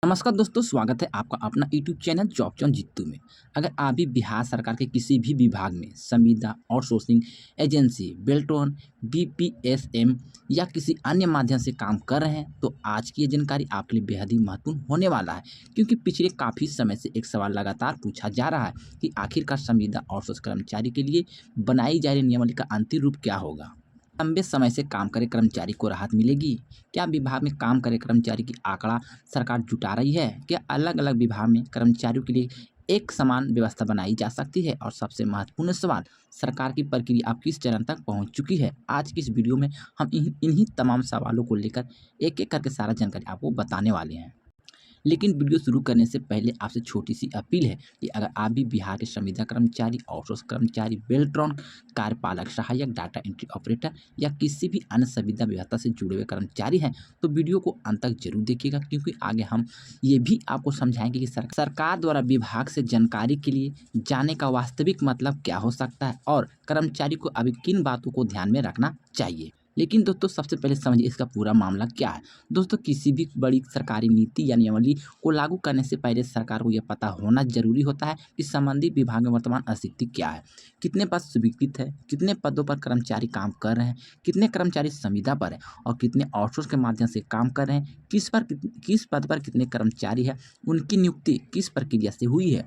नमस्कार दोस्तों, स्वागत है आपका अपना YouTube channel job John Jittu में। अगर आप भी बिहार सरकार के किसी भी विभाग में संविदा आउटसोर्सिंग एजेंसी, बेल्ट्रॉन, बीपीएसएम या किसी अन्य माध्यम से काम कर रहे हैं, तो आज की ये जानकारी आपके लिए बेहद ही महत्वपूर्ण होने वाला है। क्योंकि पिछले काफ़ी समय से एक सवाल लगातार पूछा जा रहा है कि आखिरकार संविदा आउटसोर्स कर्मचारी के लिए बनाई जा रही नियमावली का अंतिम रूप क्या होगा। लंबे समय से काम करे कर्मचारी को राहत मिलेगी? क्या विभाग में काम करे कर्मचारी की आंकड़ा सरकार जुटा रही है? क्या अलग अलग विभाग में कर्मचारियों के लिए एक समान व्यवस्था बनाई जा सकती है? और सबसे महत्वपूर्ण सवाल, सरकार की प्रक्रिया अब किस चरण तक पहुंच चुकी है? आज की इस वीडियो में हम इन्हीं तमाम सवालों को लेकर एक एक करके सारा जानकारी आपको बताने वाले हैं। लेकिन वीडियो शुरू करने से पहले आपसे छोटी सी अपील है कि अगर आप भी बिहार के संविदा कर्मचारी, आउटसोर्स कर्मचारी, बेल्ट्रॉन, कार्यपालक सहायक, डाटा एंट्री ऑपरेटर या किसी भी अन्य संविदा व्यवस्था से जुड़े हुए कर्मचारी हैं, तो वीडियो को अंत तक जरूर देखिएगा। क्योंकि आगे हम ये भी आपको समझाएंगे कि सरकार द्वारा विभाग से जानकारी के लिए जाने का वास्तविक मतलब क्या हो सकता है और कर्मचारी को अभी किन बातों को ध्यान में रखना चाहिए। लेकिन दोस्तों, सबसे पहले समझिए इसका पूरा मामला क्या है। दोस्तों, किसी भी बड़ी सरकारी नीति या नियमावली को लागू करने से पहले सरकार को यह पता होना जरूरी होता है कि संबंधित विभाग में वर्तमान स्थिति क्या है, कितने पद स्वीकृत है, कितने पदों पर कर्मचारी काम कर रहे हैं, कितने कर्मचारी संविदा पर है और कितने आउटसोर्स के माध्यम से काम कर रहे हैं, किस पद पर कितने कर्मचारी है, उनकी नियुक्ति किस प्रक्रिया से हुई है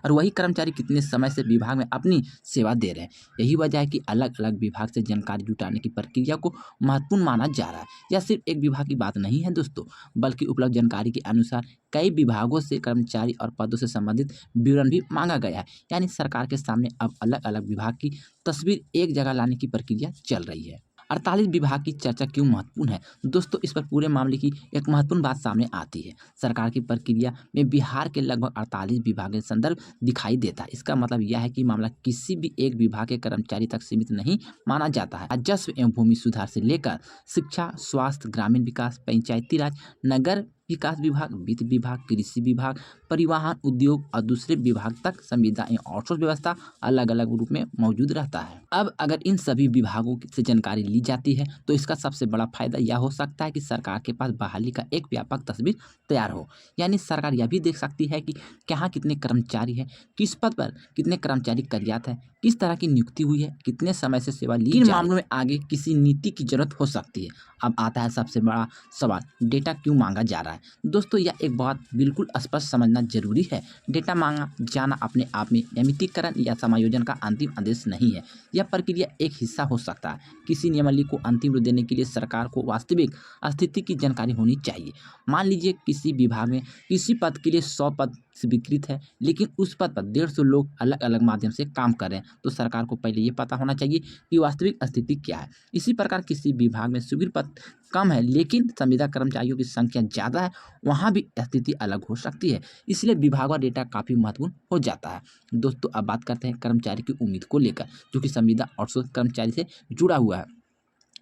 और वही कर्मचारी कितने समय से विभाग में अपनी सेवा दे रहे हैं। यही वजह है कि अलग अलग विभाग से जानकारी जुटाने की प्रक्रिया को महत्वपूर्ण माना जा रहा है। यह सिर्फ एक विभाग की बात नहीं है दोस्तों, बल्कि उपलब्ध जानकारी के अनुसार कई विभागों से कर्मचारी और पदों से संबंधित विवरण भी मांगा गया है। यानी सरकार के सामने अब अलग अलग विभाग की तस्वीर एक जगह लाने की प्रक्रिया चल रही है। 48 विभाग की चर्चा क्यों महत्वपूर्ण है दोस्तों? इस पर पूरे मामले की एक महत्वपूर्ण बात सामने आती है। सरकार की प्रक्रिया में बिहार के लगभग 48 विभाग के संदर्भ दिखाई देता है। इसका मतलब यह है कि मामला किसी भी एक विभाग के कर्मचारी तक सीमित नहीं माना जाता है। राजस्व एवं भूमि सुधार से लेकर शिक्षा, स्वास्थ्य, ग्रामीण विकास, पंचायती राज, नगर विकास विभाग, वित्त विभाग, कृषि विभाग, परिवहन, उद्योग और दूसरे विभाग तक संविदा एवं आउटसोर्स व्यवस्था अलग अलग रूप में मौजूद रहता है। अब अगर इन सभी विभागों से जानकारी ली जाती है, तो इसका सबसे बड़ा फायदा यह हो सकता है कि सरकार के पास बहाली का एक व्यापक तस्वीर तैयार हो। यानी सरकार यह भी देख सकती है कि कहाँ कितने कर्मचारी हैं, किस पद पर कितने कर्मचारी कार्यरत है, किस तरह की नियुक्ति हुई है, कितने समय से सेवा ली, किन मामलों में आगे किसी नीति की जरूरत हो सकती है। अब आता है सबसे बड़ा सवाल, डेटा क्यों मांगा जा रहा है? दोस्तों, यह एक बात बिल्कुल स्पष्ट समझना जरूरी है। डेटा मांगा जाना अपने आप में नियमितीकरण या समायोजन का अंतिम आदेश नहीं है। यह प्रक्रिया एक हिस्सा हो सकता है। किसी नियमावली को अंतिम रूप देने के लिए सरकार को वास्तविक स्थिति की जानकारी होनी चाहिए। मान लीजिए किसी विभाग में किसी पद के लिए 100 पद स्वीकृत है, लेकिन उस पद पर 150 लोग अलग अलग माध्यम से काम कर रहे हैं, तो सरकार को पहले ये पता होना चाहिए कि वास्तविक स्थिति क्या है। इसी प्रकार किसी विभाग में स्वीकृत पद कम है लेकिन संविदा कर्मचारियों की संख्या ज़्यादा है, वहाँ भी स्थिति अलग हो सकती है। इसलिए विभागवार डेटा काफ़ी महत्वपूर्ण हो जाता है। दोस्तों, अब बात करते हैं कर्मचारी की उम्मीद को लेकर, जो कि संविदा आउटसोर्स कर्मचारी से जुड़ा हुआ है।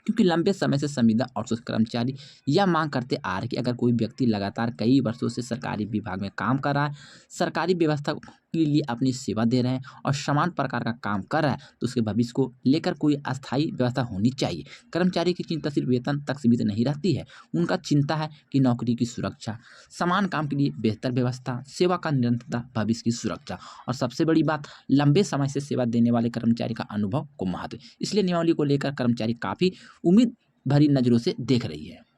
क्योंकि लंबे समय से संविदा आउटसोर्स कर्मचारी यह मांग करते आ रहे हैं कि अगर कोई व्यक्ति लगातार कई वर्षों से सरकारी विभाग में काम कर रहा है, सरकारी व्यवस्था के लिए अपनी सेवा दे रहे हैं और समान प्रकार का काम कर रहा है, तो उसके भविष्य को लेकर कोई अस्थायी व्यवस्था होनी चाहिए। कर्मचारी की चिंता सिर्फ वेतन तक सीमित नहीं रहती है। उनका चिंता है कि नौकरी की सुरक्षा, समान काम के लिए बेहतर व्यवस्था, सेवा का निरंतरता, भविष्य की सुरक्षा और सबसे बड़ी बात, लंबे समय से सेवा देने वाले कर्मचारी का अनुभव को महत्व। इसलिए नियमावली को लेकर कर्मचारी काफ़ी उम्मीद भरी नज़रों से देख रही है।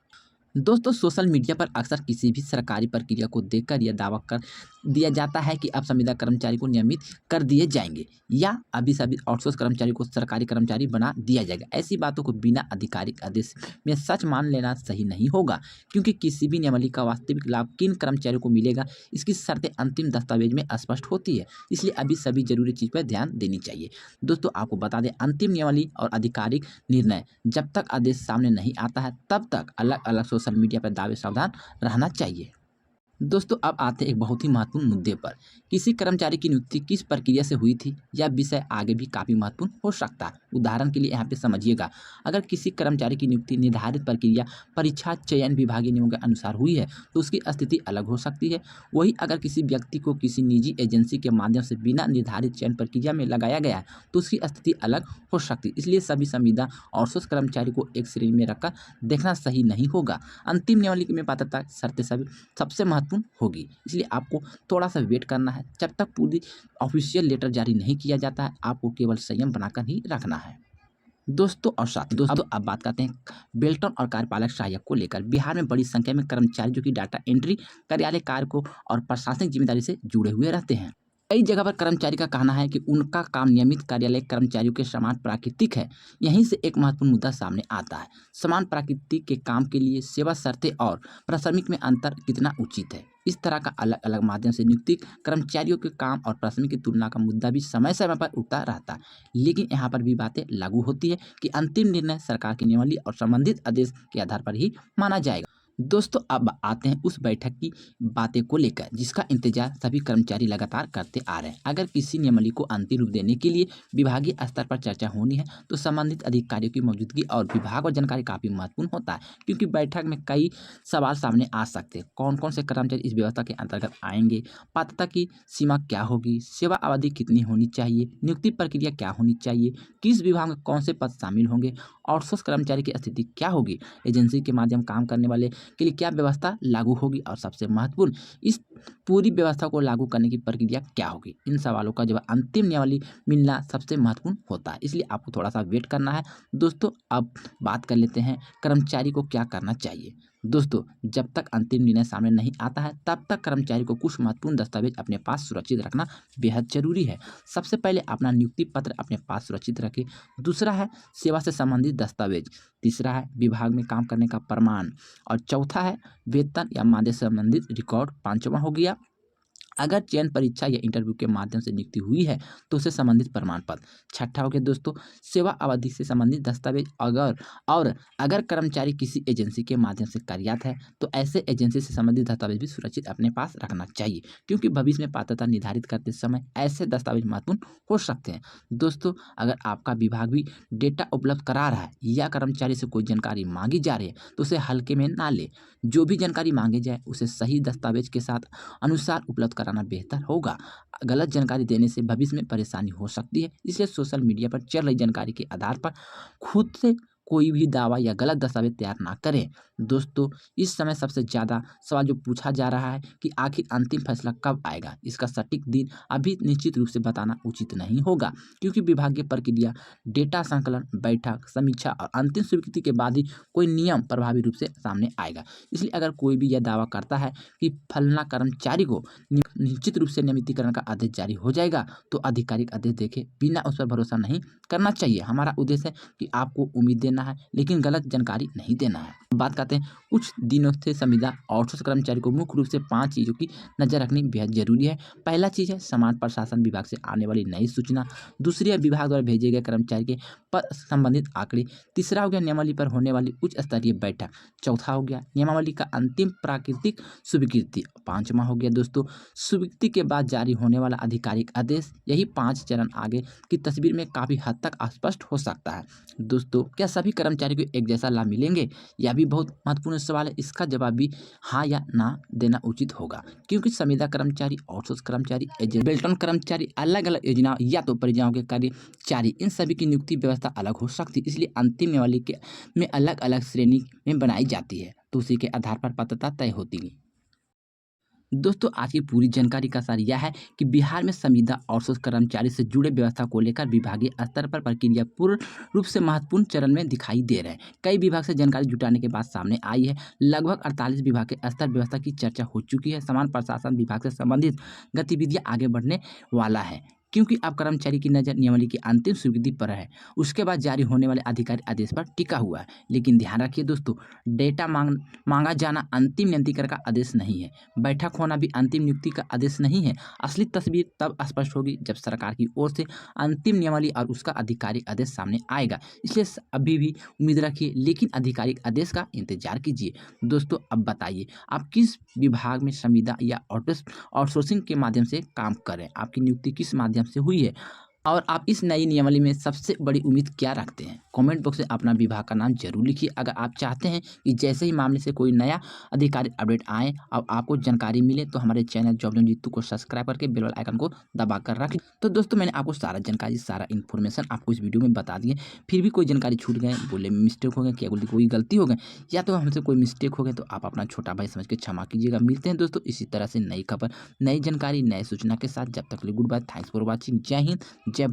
दोस्तों, सोशल मीडिया पर अक्सर किसी भी सरकारी प्रक्रिया को देखकर यह दावा कर दिया जाता है कि अब संविदा कर्मचारी को नियमित कर दिए जाएंगे या अभी सभी आउटसोर्स कर्मचारी को सरकारी कर्मचारी बना दिया जाएगा। ऐसी बातों को बिना आधिकारिक आदेश में सच मान लेना सही नहीं होगा, क्योंकि किसी भी नियमावली का वास्तविक लाभ किन कर्मचारियों को मिलेगा, इसकी शर्तें अंतिम दस्तावेज में स्पष्ट होती है। इसलिए अभी सभी जरूरी चीज़ पर ध्यान देनी चाहिए। दोस्तों, आपको बता दें, अंतिम नियमावली और आधिकारिक निर्णय जब तक आदेश सामने नहीं आता है, तब तक अलग अलग सोशल मीडिया पर दावे सावधान रहना चाहिए। दोस्तों अब आते हैं एक बहुत ही महत्वपूर्ण मुद्दे पर। किसी कर्मचारी की नियुक्ति किस प्रक्रिया से हुई थी, यह विषय आगे भी काफ़ी महत्वपूर्ण हो सकता है। उदाहरण के लिए यहाँ पे समझिएगा, अगर किसी कर्मचारी की नियुक्ति निर्धारित प्रक्रिया परीक्षा चयन विभागीय नियमों के अनुसार हुई है तो उसकी स्थिति अलग हो सकती है। वही अगर किसी व्यक्ति को किसी निजी एजेंसी के माध्यम से बिना निर्धारित चयन प्रक्रिया में लगाया गया है तो उसकी स्थिति अलग हो सकती है। इसलिए सभी संविदा और सोच कर्मचारी को एक श्रेणी में रखकर देखना सही नहीं होगा। अंतिम नियमावली में पात्रता शर्तें सभी सबसे महत्वपूर्ण होगी, इसलिए आपको थोड़ा सा वेट करना है। जब तक पूरी ऑफिशियल लेटर जारी नहीं किया जाता है आपको केवल संयम बनाकर ही रखना है। दोस्तों और साथियों, दोस्तों अब बात करते हैं बेल्टन और कार्यपालक सहायक को लेकर। बिहार में बड़ी संख्या में कर्मचारी जो कि डाटा एंट्री, कार्यालय कार्य को और प्रशासनिक जिम्मेदारी से जुड़े हुए रहते हैं। कई जगह पर कर्मचारी का कहना है कि उनका काम नियमित कार्यालय कर्मचारियों के समान प्राकृतिक है। यहीं से एक महत्वपूर्ण मुद्दा सामने आता है, समान प्रकृति के काम के लिए सेवा शर्तें और प्राथमिक में अंतर कितना उचित है। इस तरह का अलग अलग माध्यम से नियुक्ति कर्मचारियों के काम और प्राथमिक की तुलना का मुद्दा भी समय समय पर उठता रहता है, लेकिन यहाँ पर भी बातें लागू होती है कि अंतिम निर्णय सरकार की नियमावली और संबंधित आदेश के आधार पर ही माना जाएगा। दोस्तों अब आते हैं उस बैठक की बातें को लेकर जिसका इंतजार सभी कर्मचारी लगातार करते आ रहे हैं। अगर किसी नियमावली को अंतिम रूप देने के लिए विभागीय स्तर पर चर्चा होनी है तो संबंधित अधिकारियों की मौजूदगी और विभाग और जानकारी काफ़ी महत्वपूर्ण होता है, क्योंकि बैठक में कई सवाल सामने आ सकते हैं। कौन कौन से कर्मचारी इस व्यवस्था के अंतर्गत आएंगे, पात्रता की सीमा क्या होगी, सेवा अवधि कितनी होनी चाहिए, नियुक्ति प्रक्रिया क्या होनी चाहिए, किस विभाग में कौन से पद शामिल होंगे, आउटसोर्स कर्मचारी की स्थिति क्या होगी, एजेंसी के माध्यम काम करने वाले के लिए क्या व्यवस्था लागू होगी और सबसे महत्वपूर्ण इस पूरी व्यवस्था को लागू करने की प्रक्रिया क्या होगी। इन सवालों का जवाब अंतिम नियमावली मिलना सबसे महत्वपूर्ण होता है, इसलिए आपको थोड़ा सा वेट करना है। दोस्तों अब बात कर लेते हैं कर्मचारी को क्या करना चाहिए। दोस्तों जब तक अंतिम निर्णय सामने नहीं आता है तब तक कर्मचारी को कुछ महत्वपूर्ण दस्तावेज अपने पास सुरक्षित रखना बेहद जरूरी है। सबसे पहले अपना नियुक्ति पत्र अपने पास सुरक्षित रखें। दूसरा है सेवा से संबंधित दस्तावेज। तीसरा है विभाग में काम करने का प्रमाण। और चौथा है वेतन या मानदेय से संबंधित रिकॉर्ड। पांचवा हो गया अगर चयन परीक्षा या इंटरव्यू के माध्यम से नियुक्ति हुई है तो उससे संबंधित प्रमाण पत्र। छठा हो गया दोस्तों सेवा अवधि से संबंधित दस्तावेज। अगर कर्मचारी किसी एजेंसी के माध्यम से कार्यरत है तो ऐसे एजेंसी से संबंधित दस्तावेज भी सुरक्षित अपने पास रखना चाहिए, क्योंकि भविष्य में पात्रता निर्धारित करते समय ऐसे दस्तावेज महत्वपूर्ण हो सकते हैं। दोस्तों अगर आपका विभाग भी डेटा उपलब्ध करा रहा है या कर्मचारी से कोई जानकारी मांगी जा रही है तो उसे हल्के में ना ले। जो भी जानकारी मांगी जाए उसे सही दस्तावेज के साथ अनुसार उपलब्ध कराना बेहतर होगा। गलत जानकारी देने से भविष्य में परेशानी हो सकती है, इसलिए सोशल मीडिया पर चल रही जानकारी के आधार पर खुद से कोई भी दावा या गलत दस्तावेज तैयार ना करें। दोस्तों इस समय सबसे ज़्यादा सवाल जो पूछा जा रहा है कि आखिर अंतिम फैसला कब आएगा, इसका सटीक दिन अभी निश्चित रूप से बताना उचित नहीं होगा, क्योंकि विभागीय प्रक्रिया, डेटा संकलन, बैठक, समीक्षा और अंतिम स्वीकृति के बाद ही कोई नियम प्रभावी रूप से सामने आएगा। इसलिए अगर कोई भी यह दावा करता है कि फलना कर्मचारी को निश्चित रूप से नियमितीकरण का आदेश जारी हो जाएगा तो आधिकारिक आदेश देखे बिना उस पर भरोसा नहीं करना चाहिए। हमारा उद्देश्य है कि आपको उम्मीद देना है लेकिन गलत जानकारी नहीं देना है। बात करते हैं कुछ दिनों से संविदा आउटसोर्स कर्मचारी को मुख्य रूप से 5 चीज़ों की नजर रखनी बेहद जरूरी है। पहला चीज़ है समान प्रशासन विभाग से आने वाली नई सूचना। दूसरी है विभाग द्वारा भेजे गए कर्मचारी के पर संबंधित आंकड़े। तीसरा हो गया नियमावली पर होने वाली उच्च स्तरीय बैठक। चौथा हो गया नियमावली का अंतिम प्राकृतिक स्वीकृति। पांचवा हो गया दोस्तों स्वीकृति के बाद जारी होने वाला आधिकारिक आदेश। यही 5 चरण आगे की तस्वीर में काफ़ी हद तक स्पष्ट हो सकता है। दोस्तों क्या सभी कर्मचारी को एक जैसा लाभ मिलेंगे, यह भी बहुत महत्वपूर्ण सवाल है। इसका जवाब भी हाँ या ना देना उचित होगा, क्योंकि संविदा कर्मचारी, आउटसोर्स कर्मचारी, एजेंट, बेल्टन कर्मचारी, अलग अलग योजना या तो परियोजनाओं के कर्मचारी, इन सभी की नियुक्ति व्यवस्था अलग हो सकती है। इसलिए अंतिम नियमावली के में अलग अलग श्रेणी में बनाई जाती है तो उसी के आधार पर पात्रता तय होती है। दोस्तों आज की पूरी जानकारी का सार यह है कि बिहार में संविदा आउटसोर्स कर्मचारी से जुड़े व्यवस्था को लेकर विभागीय स्तर पर प्रक्रिया पूर्ण रूप से महत्वपूर्ण चरण में दिखाई दे रहे हैं। कई विभाग से जानकारी जुटाने के बाद सामने आई है। लगभग 48 विभाग के स्तर व्यवस्था की चर्चा हो चुकी है। समान प्रशासन विभाग से संबंधित गतिविधियां आगे बढ़ने वाला है। क्योंकि अब कर्मचारी की नज़र नियमावली की अंतिम स्वीकृति पर है, उसके बाद जारी होने वाले आधिकारिक आदेश पर टिका हुआ है। लेकिन ध्यान रखिए दोस्तों, डेटा मांगा जाना अंतिम नियुक्तिकरण का आदेश नहीं है। बैठक होना भी अंतिम नियुक्ति का आदेश नहीं है। असली तस्वीर तब स्पष्ट होगी जब सरकार की ओर से अंतिम नियमावली और उसका आधिकारिक आदेश सामने आएगा। इसलिए अभी भी उम्मीद रखिए, लेकिन आधिकारिक आदेश का इंतजार कीजिए। दोस्तों, अब बताइए आप किस विभाग में संविदा या आउटसोर्सिंग के माध्यम से काम कर रहे हैं? आपकी नियुक्ति किस माध्यम से हुई है और आप इस नई नियमावली में सबसे बड़ी उम्मीद क्या रखते हैं? कमेंट बॉक्स में अपना विभाग का नाम जरूर लिखिए। अगर आप चाहते हैं कि जैसे ही मामले से कोई नया आधिकारिक अपडेट आए और आपको जानकारी मिले, तो हमारे चैनल जॉब जॉन जीतू को सब्सक्राइब करके बेल आइकन को दबा कर रखें। तो दोस्तों, मैंने आपको सारा जानकारी, सारा इन्फॉर्मेशन आपको इस वीडियो में बता दिए। फिर भी कोई जानकारी छूट गए, बोले में मिस्टेक हो गए, क्या बोलते कोई गलती हो गई या तो हमसे कोई मिस्टेक हो गए, तो आप अपना छोटा भाई समझ के क्षमा कीजिएगा। मिलते हैं दोस्तों इसी तरह से नई खबर, नई जानकारी, नए सूचना के साथ। जब तक के लिए goodbye, thanks for watching. जय हिंद, जय भारत।